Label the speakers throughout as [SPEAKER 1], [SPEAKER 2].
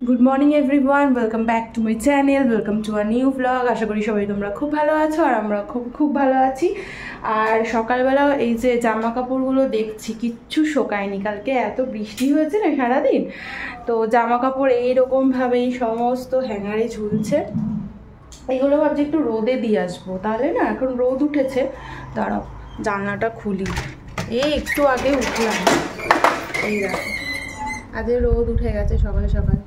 [SPEAKER 1] Good morning everyone, welcome back to my channel, welcome to a new blog. আশা করি সবাই তোমরা খুব ভালো আছো আর আমরা খুব ভালো আছি। আর সকালবেলা এই যে জামা কাপড়গুলো দেখছি কিচ্ছু শোকায়নি, কালকে এত বৃষ্টি হয়েছে না সারাদিন, তো জামা কাপড় এইরকমভাবেই সমস্ত হ্যাঙ্গারে ঝুলছে। এইগুলো ভাবছি একটু রোদে দিয়ে আসবো, তাহলে না এখন রোদ উঠেছে। দাঁড়াও জানলাটা খুলি, এই একটু আগে উঠলাম, এই দেখো আজ রোদ উঠে গেছে সকালে সকাল।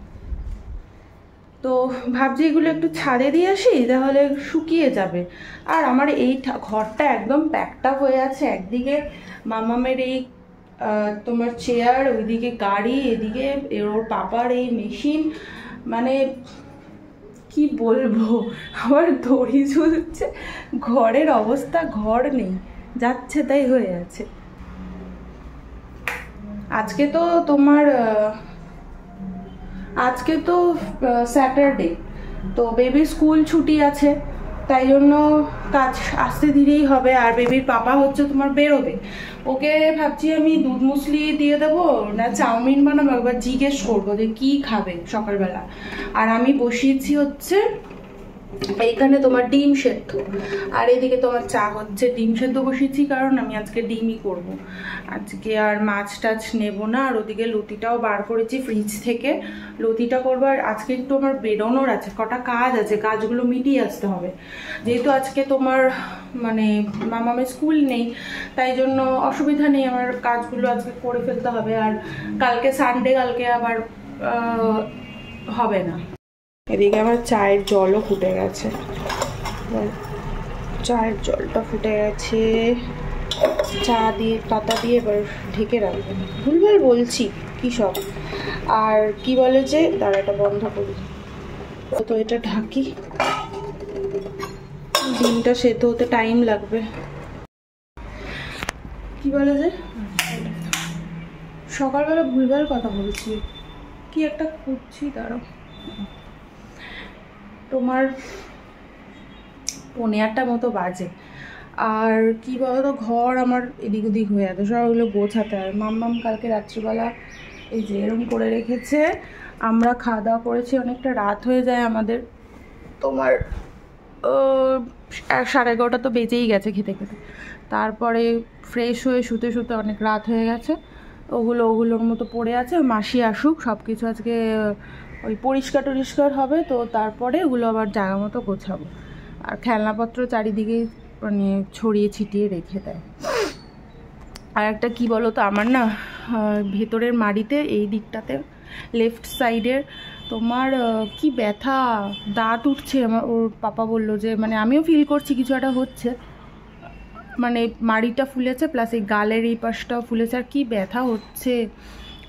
[SPEAKER 1] তো ভাবছি এগুলো একটু ছাদে দিয়ে আসি, তাহলে শুকিয়ে যাবে। আর আমার এই ঘরটা একদম প্যাকটা হয়ে আছে, একদিকে মামামের এই তোমার চেয়ার, ওইদিকে গাড়ি, এদিকে ওর পাপার এই মেশিন, মানে কি বলবো, আমার দড়ি ঝুলছে, ঘরের অবস্থা ঘর নেই, যাচ্ছে তাই হয়ে আছে। আজকে তো স্যাটারডে, তো বেবির স্কুল ছুটি আছে, তাই জন্য কাজ আস্তে ধীরেই হবে। আর বেবির পাপা হচ্ছে তোমার বেরোবে, ওকে ভাবছি আমি দুধ মুসলি দিয়ে দেবো না চাউমিন বানাবো, একবার জিজ্ঞেস করবো যে কি খাবে সকালবেলা। আর আমি বসিয়েছি হচ্ছে এইখানে তোমার ডিম সেদ্ধ, আর এদিকে তোমার চা হচ্ছে। ডিম সেদ্ধ বসিয়েছি কারণ আমি আজকে ডিমই করব, আজকে আর মাছ টাছ নেবো না। আর ওদিকে লতিটাও বার করেছি ফ্রিজ থেকে, লতিটা করবো। আর আজকে একটু আমার বেরোনোর আছে, কটা কাজ আছে, কাজগুলো মিটিয়ে আসতে হবে। যেহেতু আজকে তোমার মানে মামামের স্কুল নেই, তাই জন্য অসুবিধা নেই, আমার কাজগুলো আজকে করে ফেলতে হবে। আর কালকে সানডে, কালকে আবার হবে না। এদিকে আমার চায়ের জলও ফুটে গেছে, চায়ের জলটা ফুটে গেছে, চা দিয়ে পাতা দিয়ে এবার ঢেকে রাখবেন। ভুলভাল বলছি কি সব। আর কি বলে যে দাঁড়া, এটা বন্ধ করি, তো এটা ঢাকি, ডিমটা সেদ্ধ হতে টাইম লাগবে। কি বলে যে সকালবেলা ভুলভাল কথা বলছি, কি একটা করছি, দাঁড়াও। তোমার 9:30 মতো বাজে, আর কি বলতো ঘর আমার এদিক ওদিক হয়ে আছে, সব ওগুলো গোছাতে হয়। মাম্মাম কালকে রাত্রিবেলা এই যে এরম করে রেখেছে, আমরা খাওয়া দাওয়া করেছি, অনেকটা রাত হয়ে যায় আমাদের, তোমার 11:30 তো বেজেই গেছে খেতে খেতে। তারপরে ফ্রেশ হয়ে শুতে শুতে অনেক রাত হয়ে গেছে, ওগুলোর মতো পড়ে আছে। মাসি আসুক, সব কিছু আজকে ওই পরিষ্কার হবে, তো তারপরে ওগুলো আবার জায়গা মতো গোছাবো। আর খেলনাপত্র চারিদিকে মানে ছড়িয়ে ছিটিয়ে রেখে দেয়। আর একটা কি বলো তো, আমার না ভেতরের মাড়িতে এই দিকটাতে লেফট সাইডের তোমার কি ব্যথা, দাঁত উঠছে। আমার ওর পাপা বললো যে মানে আমিও ফিল করছি কিছু একটা হচ্ছে, মানে মাড়িটা ফুলেছে প্লাস এই গালের এই পাশটাও ফুলেছে, আর কি ব্যথা হচ্ছে।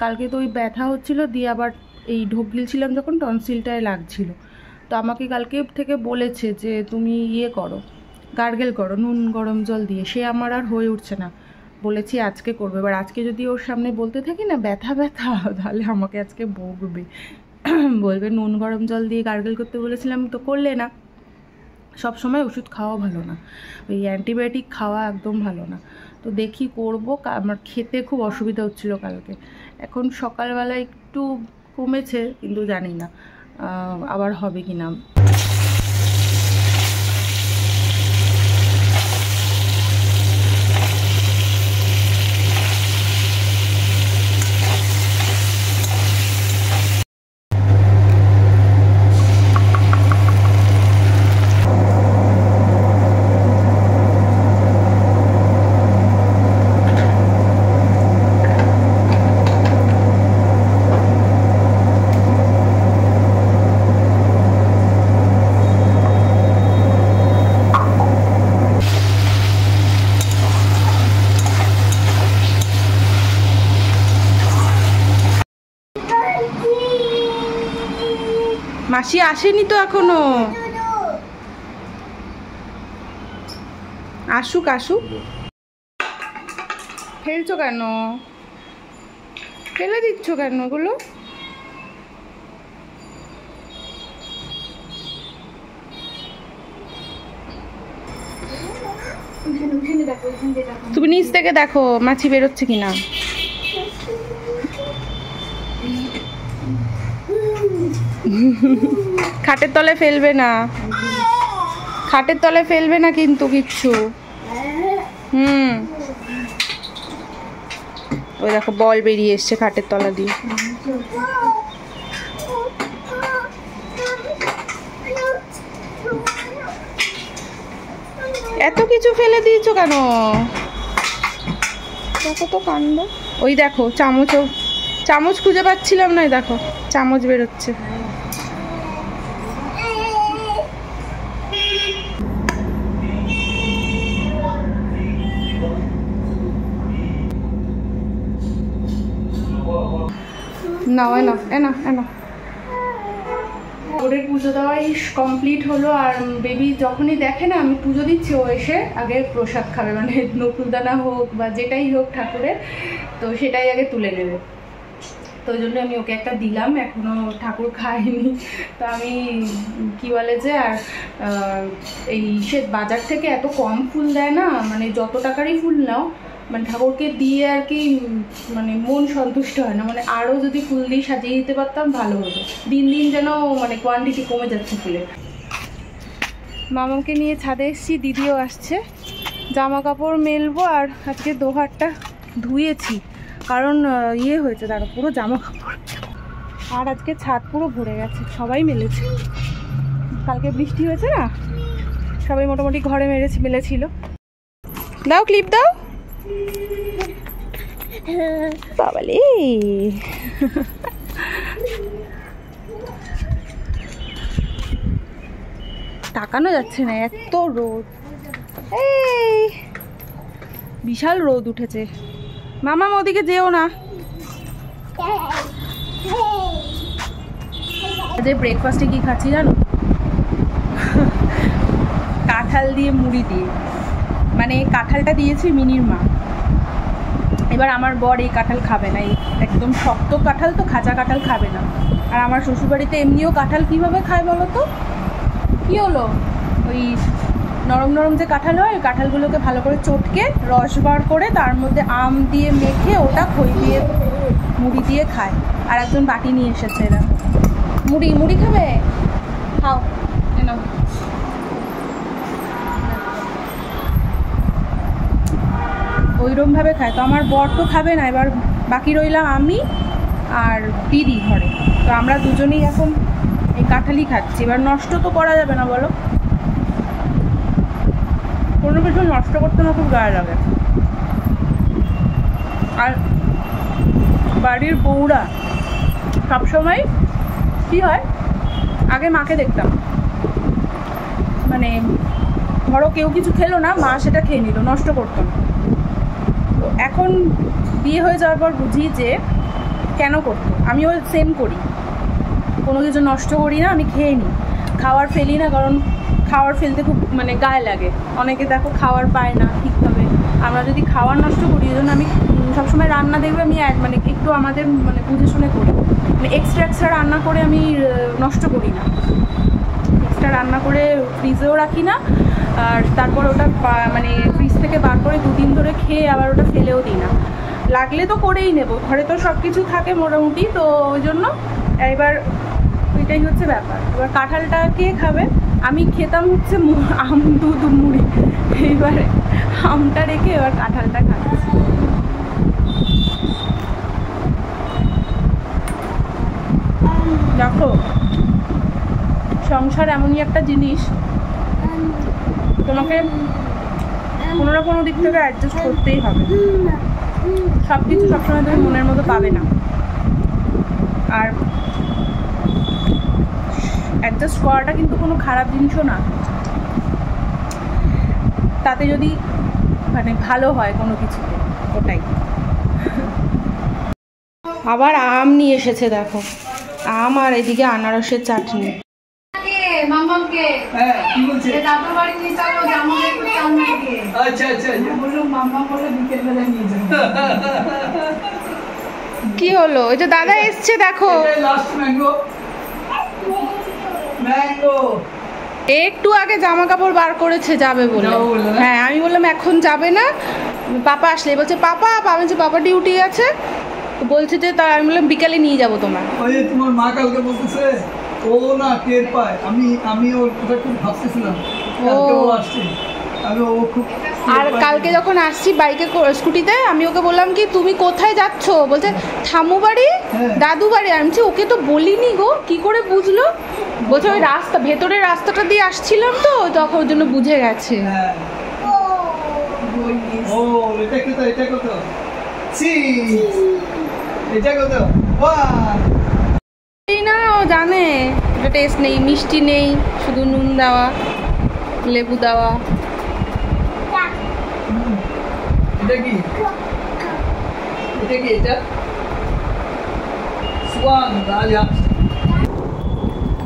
[SPEAKER 1] কালকে তো ওই ব্যথা হচ্ছিল, দিয়ে আবার এই ঢোক গিলছিলাম যখন টনসিলটায় লাগছিল, তো আমাকে কালকে থেকে বলেছে যে তুমি করো, গার্গেল করো নুন গরম জল দিয়ে। সে আমার আর হয়ে উঠছে না, বলেছি আজকে করবে। এবার আজকে যদি ওর সামনে বলতে থাকি না ব্যথা তাহলে আমাকে আজকে বকবে, বলবে নুন গরম জল দিয়ে গার্গেল করতে বলেছিলাম তো করলে না। সব সময় ওষুধ খাওয়া ভালো না, ওই অ্যান্টিবায়োটিক খাওয়া একদম ভালো না। তো দেখি করবো, আমার খেতে খুব অসুবিধা হচ্ছিলো কালকে। এখন সকালবেলা একটু কমেছে, কিন্তু জানি না আবার হবে কি না। মাসি আসেনি তো এখনো, আসুক। ফেলছো কেন, ফেলে দিচ্ছ কেন ওগুলো? তুমি নিচ থেকে দেখো মাছি বেরোচ্ছে কিনা। খাটের তলায় ফেলবে না, খাটের তলায় ফেলবে না কিন্তু কিচ্ছু। ওই দেখো বল বেরিয়ে এসছে খাটের তলা দিয়ে। এত কিছু ফেলে দিয়েছো কেন? দেখো তো কাণ্ড। ওই দেখো চামচ খুঁজে পাচ্ছিলাম না, দেখো চামচ বেরোচ্ছে। নাও এনো এনো এনো। ওদের পুজো দেওয়াই কমপ্লিট হলো। আর বেবি যখনই দেখে না আমি পুজো দিচ্ছি, ও এসে আগে প্রসাদ খাবে, মানে নকুলদানা হোক বা যেটাই হোক ঠাকুরের, তো সেটাই আগে তুলে নেবে। তো ওই জন্য আমি ওকে একটা দিলাম, এখনও ঠাকুর খায়নি। তো আমি কি বলে যে, আর এই সে বাজার থেকে এত কম ফুল দেয় না, মানে যত টাকারই ফুল নাও মানে ঠাকুরকে দিয়ে আর কি মানে মন সন্তুষ্ট হয় না। মানে আরও যদি ফুল দিয়ে সাজিয়ে দিতে পারতাম ভালো হতো। দিন দিন যেন মানে কোয়ান্টিটি কমে যাচ্ছে ফুলের। মামাকে নিয়ে ছাদে এসেছি, দিদিও আসছে। জামা কাপড় মেলবো, আর আজকে দোহারটা ধুয়েছি কারণ ইয়ে হয়েছে, তারা পুরো জামা কাপড়। আর আজকে ছাদ পুরো ভরে গেছে, সবাই মেলেছে। কালকে বৃষ্টি হয়েছে না, সবাই মোটামুটি ঘরে মেলেছিল। দাও ক্লিপ দাও বাবালে। তাকানো যাচ্ছে না, এত রোদ। এই বিশাল রোদ উঠেছে। মামা ওদিকে যেও না। আজ ব্রেকফাস্টে কি খাচ্ছি জানো? কাঁঠাল দিয়ে মুড়ি দিয়ে, মানে কাঁঠালটা দিয়েছি মিনির মা। এবার আমার বর এই কাঁঠাল খাবে না, এই একদম শক্ত কাঁঠাল তো, খাঁচা কাঁঠাল খাবে না। আর আমার শ্বশুরবাড়িতে এমনিও কাঁঠাল কীভাবে খায় বলো তো? কী হলো, ওই নরম নরম যে কাঁঠাল হয়, ওই কাঁঠালগুলোকে ভালো করে চটকে রস বার করে তার মধ্যে আম দিয়ে মেখে ওটা খই দিয়ে মুড়ি দিয়ে খায়। আর একজন বাটি নিয়ে এসেছে, এরা মুড়ি খাবে, খাও এনো। ওইরকমভাবে খায়। তো আমার বর তো খাবে না, এবার বাকি রইলাম আমি আর দিদি ঘরে। তো আমরা দুজনেই এখন এই কাঁঠালই খাচ্ছি। এবার নষ্ট তো করা যাবে না বলো, কোনো কিছু নষ্ট করতে না খুব গায়ে লাগে। আর বাড়ির বউরা সবসময় কী হয়, আগে মাকে দেখতাম, মানে ধরো কেউ কিছু খেলো না, মা সেটা খেয়ে নিল, নষ্ট করতো না। তো এখন বিয়ে হয়ে যাওয়ার পর বুঝি যে কেন করতো। আমিও সেম করি, কোনো কিছু নষ্ট করি না, আমি খেয়ে নিই। খাওয়ার ফেলি না, কারণ খাওয়ার ফেলতে খুব মানে গায়ে লাগে। অনেকে দেখো খাওয়ার পায় না ঠিকভাবে, আমরা যদি খাওয়ার নষ্ট করি, ওই জন্য আমি সবসময় রান্না দেখবে আমি মানে একটু আমাদের মানে বুঝে শুনে করি। মানে এক্সট্রা রান্না করে আমি নষ্ট করি না, এক্সট্রা রান্না করে ফ্রিজেও রাখি না। আর তারপর ওটা মানে ফ্রিজ থেকে বার করে দুদিন ধরে খেয়ে আবার ওটা ফেলেও দিই না। লাগলে তো করেই নেব, ঘরে তো সব কিছু থাকে মোটামুটি। তো ওই জন্য এবার ওইটাই হচ্ছে ব্যাপার। এবার কাঁঠালটা কে খাবে? আমি খেতাম হচ্ছে আম দুধ মুড়ি, এইবারে আমটা রেখে এবার কাঁঠালটা খাচ্ছি। দেখো সংসার এমনই একটা জিনিস, তোমাকে কোনো না কোনো দিক থেকে অ্যাডজাস্ট করতেই হবে। সব কিছু সবসময় তুমি মনের মতো পাবে না, আর অ্যাডজাস্ট করাটা কিন্তু কোনো খারাপ জিনিসও না। তাতে যদি মানে ভালো হয় কোনো কিছুতে, ওটাই। আবার আম নিয়ে এসেছে দেখো, আম আর এদিকে আনারসের চাটনি। কি হলো? ওই যে দাদা এসছে দেখো, একটু আগে জামা কাপড় বার করেছে যাবে বলে। হ্যাঁ আমি বললাম এখন যাবে না, পাপা আসলে। বলছে পাপা, আমি যে পাপা ডিউটি আছে, বলছে যে তা আমি বললাম বিকালে নিয়ে যাবো তোমার।
[SPEAKER 2] তোমার মা কালকে বলতেছে ও না টের পায়, আমি ওর কথা খুব ভাবতেছিলাম কালকে ও আসছে, আমি ও খুব।
[SPEAKER 1] আর কালকে যখন আসছি বাইকে স্কুটিতে আমি ওকে বললাম কি তুমি কোথায় যাচ্ছ, বলছে ঠামু বাড়ি দাদু বাড়ি। আমি ওকে তো বলিনি গো, কি করে বুঝলো? বলছে ওই রাস্তা ভেতরের রাস্তাটা দিয়ে আসছিলাম তো তখন ওর জন্য বুঝে গেছে।
[SPEAKER 2] ও এটা কত, এটা কত, এটা কত,
[SPEAKER 1] না ও জানে এটা টেস্ট নেই, মিষ্টি নেই, শুধু নুন দেওয়া, লেবু দেওয়া।
[SPEAKER 2] এটা কি, এটা কি, এটা সোয়ান রাজা।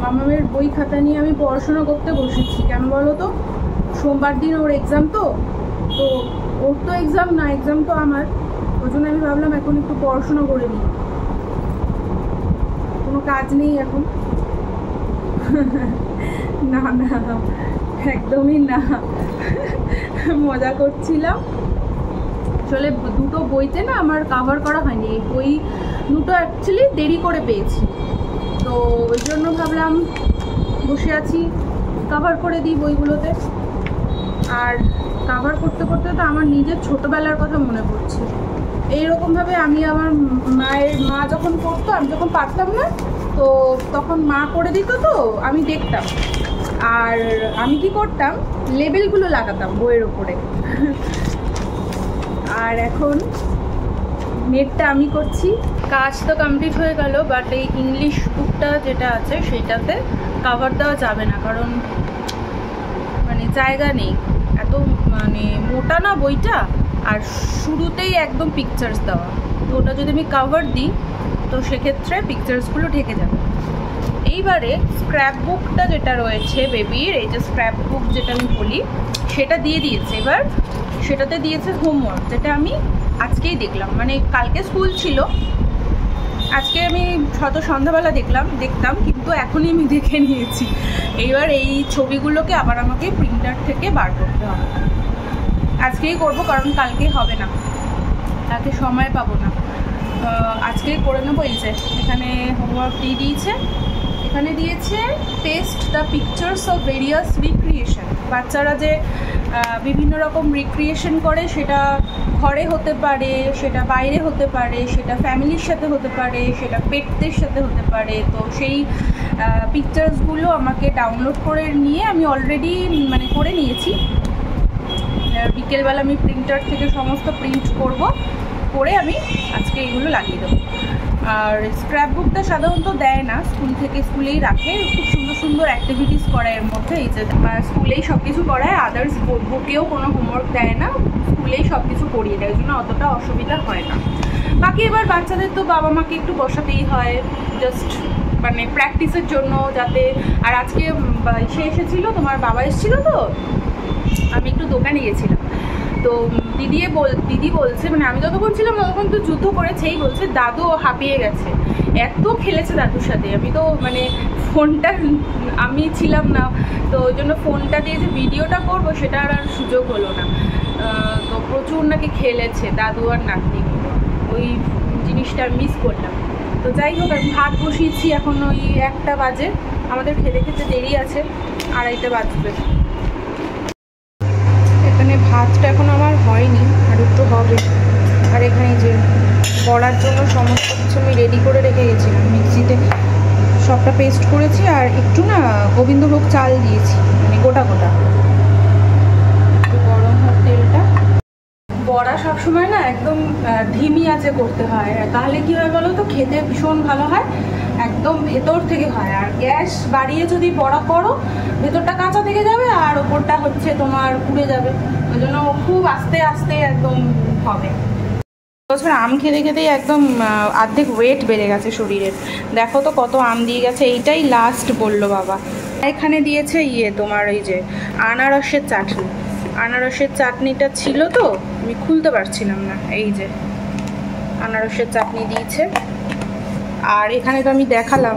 [SPEAKER 1] মামামের বই খাতা নিয়ে আমি পড়াশোনা করতে বসেছি। কেন বলো তো, সোমবার দিন ওর এক্সাম, তো ওর তো এক্সাম না, এক্সাম তো আমার। ওই জন্য আমি ভাবলাম এখন একটু পড়াশোনা করে নিই, কোনো কাজ নেই এখন। না না একদমই না, মজা করছিলাম। আসলে দুটো বইতে না আমার কাভার করা হয়নি, এই বই দুটো অ্যাকচুয়ালি দেরি করে পেয়েছি, তো ওই জন্য ভাবলাম বসে আছি কাভার করে দিই বইগুলোতে। আর কাভার করতে করতে তো আমার নিজের ছোটোবেলার কথা মনে পড়ছে। এইরকমভাবে আমি আমার মা যখন পড়তো, আমি যখন পারতাম না, তো তখন মা করে দিত, তো আমি দেখতাম। আর আমি কি করতাম, লেবেলগুলো লাগাতাম বইয়ের ওপরে। আর এখন নেটটা আমি করছি। কাজ তো কমপ্লিট হয়ে গেল, বাট এই ইংলিশ বুকটা যেটা আছে সেইটাতে কাভার দেওয়া যাবে না, কারণ মানে জায়গা নেই, এত মানে মোটা না বইটা, আর শুরুতেই একদম পিকচার্স দেওয়া, তো ওটা যদি আমি কাভার দিই তো সেক্ষেত্রে পিকচার্সগুলো ঢেকে যাবে। এইবারে স্ক্র্যাপ বুকটা যেটা রয়েছে বেবির, এই যে স্ক্র্যাপ বুক যেটা আমি বলি, সেটা দিয়ে দিয়েছে। এবার সেটাতে দিয়েছে হোমওয়ার্ক, যেটা আমি আজকেই দেখলাম, মানে কালকে স্কুল ছিল, আজকে আমি সন্ধ্যাবেলা দেখতাম, কিন্তু এখনই আমি দেখে নিয়েছি। এইবার এই ছবিগুলোকে আবার আমাকে প্রিন্টার থেকে বার করতে হবে, আজকেই করব, কারণ কালকে হবে না, কালকে সময় পাবো না, আজকেই করে নেবো। এই যে এখানে হোমওয়ার্ক দিয়ে দিয়েছে, এখানে দিয়েছে paste the pictures of various recreation. বাচ্চারা যে বিভিন্ন রকম রিক্রিয়েশন করে, সেটা ঘরে হতে পারে, সেটা বাইরে হতে পারে, সেটা ফ্যামিলির সাথে হতে পারে, সেটা পেটদের সাথে হতে পারে। তো সেই পিকচার্সগুলো আমাকে ডাউনলোড করে নিয়ে আমি অলরেডি মানে করে নিয়েছি। বিকেলবেলা আমি প্রিন্টার থেকে সমস্ত প্রিন্ট করে আমি আজকে এগুলো লাগিয়ে দেবো। আর স্ক্র্যাপ বুকটা সাধারণত দেয় না, স্কুলেই রাখে, খুব সুন্দর সুন্দর অ্যাক্টিভিটিস করায় এর মধ্যে। এই যে স্কুলেই সব কিছু করায়, আদার্স বুকেও কোনো হোমওয়ার্ক দেয় না, স্কুলেই সব কিছু করিয়ে দেয়, ওই জন্য অতটা অসুবিধা হয় না। বাকি এবার বাচ্চাদের তো বাবা মাকে একটু বসাতেই হয়, জাস্ট মানে প্র্যাকটিসের জন্য, যাতে। আর আজকে সে এসেছিল, তোমার বাবা এসেছিল, তো আমি একটু দোকানে গেছিলাম, তো দিদি বলছে, মানে আমি যতক্ষণ ছিলাম ততক্ষণ তো যুদ্ধ করেছেই, বলছে দাদু হাঁপিয়ে গেছে, এত খেলেছে দাদুর সাথে। আমি তো মানে ফোনটা, আমি ছিলাম না, তো ওই জন্য ফোনটা দিয়ে যে ভিডিওটা করবো সেটা আর সুযোগ হলো না। তো প্রচুর নাকি খেলেছে দাদু আর নাতনি, ওই জিনিসটা মিস করলাম। তো যাই হোক, আমি ভাত বসিয়েছি, এখন ওই 1টা বাজে, আমাদের খেতে খেতে দেরি আছে, 2:30 বাজবে। এখানে ভাতটা এখন আমার হয়নি, আর একটু হবে। আর এখানে যে বড়ার জন্য সমস্ত কিছু আমি রেডি করে রেখে গেছিলাম, মিক্সিতে সবটা পেস্ট করেছি, আর একটু না গোবিন্দভোগ চাল দিয়েছি, মানে গোটা একটু গরম হোক তেলটা। বড়া সবসময় না একদম ধিমি আঁচে করতে হয়, তাহলে কি হয় বলো তো, খেতে ভীষণ ভালো হয়, একদম ভেতর থেকে হয়। আর গ্যাস বাড়িয়ে যদি বড়া করো, ভেতরটা কাঁচা থেকে যাবে আর ওপরটা হচ্ছে তোমার পুড়ে যাবে, ওই জন্য খুব আস্তে আস্তে একদম হবে। বছর আম খেতে খেতেই একদম অর্ধেক ওয়েট বেড়ে গেছে শরীরের, দেখো তো কত আম দিয়ে গেছে, এইটাই লাস্ট বললো বাবা। এখানে দিয়েছে তোমার এই যে আনারসের চাটনি, আনারসের চাটনিটা ছিল তো আমি খুলতে পারছিলাম না, এই যে আনারসের চাটনি দিয়েছে। আর এখানে তো আমি দেখালাম,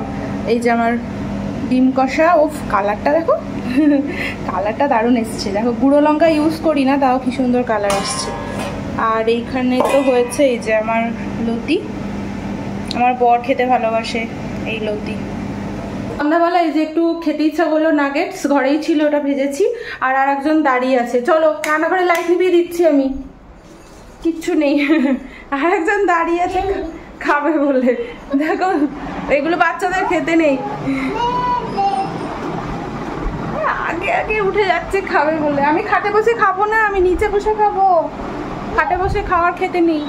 [SPEAKER 1] এই যে আমার ডিম কষা, ও কালারটা দেখো, কালারটা দারুণ এসছে, দেখো গুঁড়ো লঙ্কা ইউজ করি না, তাও কি সুন্দর কালার আসছে। আর এইখানে তো হয়েছে এই যে আমার লতি, আমার বর খেতে ভালোবাসে এই লতি। সন্ধ্যাবেলা এই যে একটু খেতে ইচ্ছা করলো, নাগেটস ঘরেই ছিল, ওটা ভেজেছি। আর একজন দাঁড়িয়ে আছে, চলো রান্নাঘরে লাইট নিভিয়ে দিচ্ছি আমি, কিচ্ছু নেই। আর একজন দাঁড়িয়ে আছে খাবে বলে, দেখো এগুলো বাচ্চাদের খেতে নেই, আগে আগে উঠে যাচ্ছে খাবে বলে। আমি খাটে বসে খাবো না, আমি নিচে বসে খাবো, খাটে বসে খাওয়ার খেতে নেই।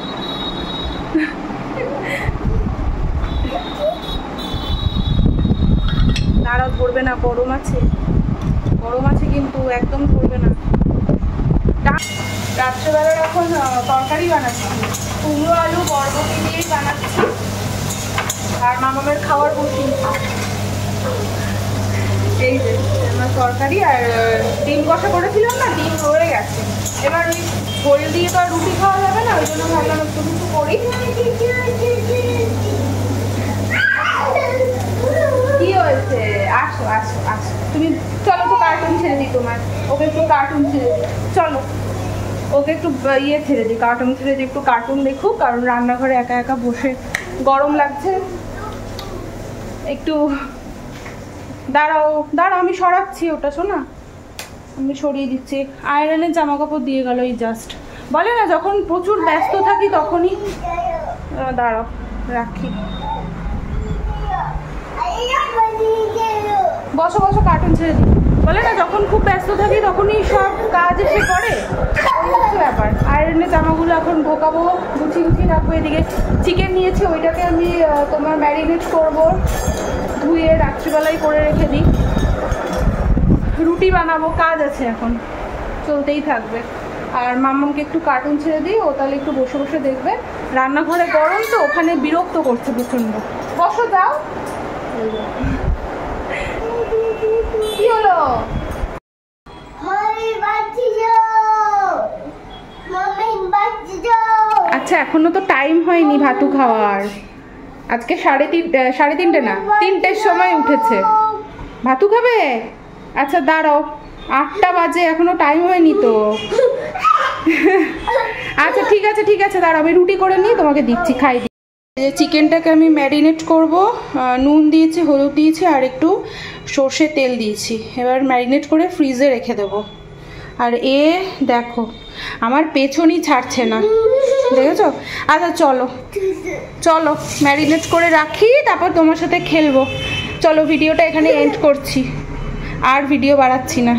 [SPEAKER 1] দাঁড়াও, পড়বে না, গরম আছে, গরম আছে কিন্তু একদম পড়বে না। রাত্রেবেলার এখন তরকারি বানাচ্ছি, কুমড়ো আলু বরবটি দিয়েই বানাচ্ছি, আর মামামের খাওয়ার বসি। এই যে আমার তরকারি, আর ডিম কষা করেছিলাম না, ডিম রয়ে গেছে। এবার ওই ঝোল দিয়ে তো আর রুটি খাওয়া যাবে না, ওই জন্য ভাবলাম একটু কিছু করি। কি হয়েছে? আসো আসো আসো, তুমি চলো তো, কার্টুন ছেড়ে দিই তোমার, ওকে একটু কার্টুন ছেড়ে দিই, চলো ওকে একটু ইয়ে ছেড়ে দিই, কার্টুন ছেড়ে দিই, একটু কার্টুন দেখুক, কারণ রান্নাঘরে একা একা বসে গরম লাগছে। একটু দাঁড়াও দাঁড়াও, আমি সরাচ্ছি ওটা, শোনা আমি সরিয়ে দিচ্ছি। আয়রনের জামা কাপড় দিয়ে গেল এই জাস্ট, বলে না যখন প্রচুর ব্যস্ত থাকি তখনই। দাঁড়াও রাখি, বসো বসো, কার্টুন ছেড়ে দিই। বলে না যখন খুব ব্যস্ত থাকি তখনই সব কাজ এসে করে, ওই হচ্ছে ব্যাপার। আয়রনের জামাগুলো এখন ঢোকাবো, গুছিয়ে গুছিয়ে রাখবো। এদিকে চিকেন নিয়েছি, ওইটাকে আমি তোমার ম্যারিনেট করবো, ধুয়ে রাত্রিবেলায় করে রেখে দিই। রুটি বানাবো, কাজ আছে এখন, চলতেই থাকবে। আর মাম্মামকে একটু কার্টুন ছেড়ে দিই, ও তাহলে একটু বসে বসে দেখবে। রান্নাঘরে গরম তো, ওখানে বিরক্ত করছে প্রচণ্ড। বসো, যাও। কি হলো? আচ্ছা এখনো তো টাইম হয়নি ভাতু খাওয়ার, আজকে 3:30 না 3টের সময় উঠেছে। ভাতু খাবে? আচ্ছা দাঁড়াও, 8টা বাজে, এখনো টাইম হয়নি তো। আচ্ছা ঠিক আছে ঠিক আছে, দাঁড়াও আমি রুটি করে নিয়ে তোমাকে দিচ্ছি, খাই দিই। চিকেনটাকে আমি ম্যারিনেট করব, নুন দিয়েছি, হলুদ দিয়েছি, আর একটু সর্ষের তেল দিয়েছি। এবার ম্যারিনেট করে ফ্রিজে রেখে দেবো। আর দেখো আমার পেছনই ছাড়ছে না, দেখেছো? আচ্ছা চলো চলো ম্যারিনেট করে রাখি, তারপর তোমার সাথে খেলবো। চলো ভিডিওটা এখানে এন্ড করছি, আর ভিডিও বাড়াচ্ছি না।